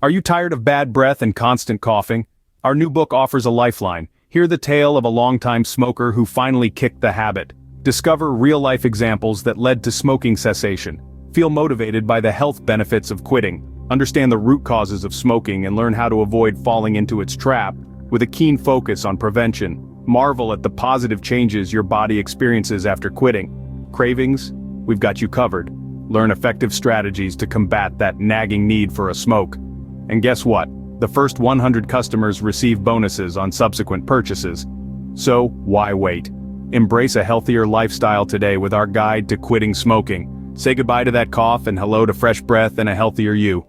Are you tired of bad breath and constant coughing? Our new book offers a lifeline. Hear the tale of a longtime smoker who finally kicked the habit. Discover real-life examples that led to smoking cessation. Feel motivated by the health benefits of quitting. Understand the root causes of smoking and learn how to avoid falling into its trap, with a keen focus on prevention. Marvel at the positive changes your body experiences after quitting. Cravings? We've got you covered. Learn effective strategies to combat that nagging need for a smoke. And guess what? The first 100 customers receive bonuses on subsequent purchases. So, why wait? Embrace a healthier lifestyle today with our guide to quitting smoking. Say goodbye to that cough and hello to fresh breath and a healthier you.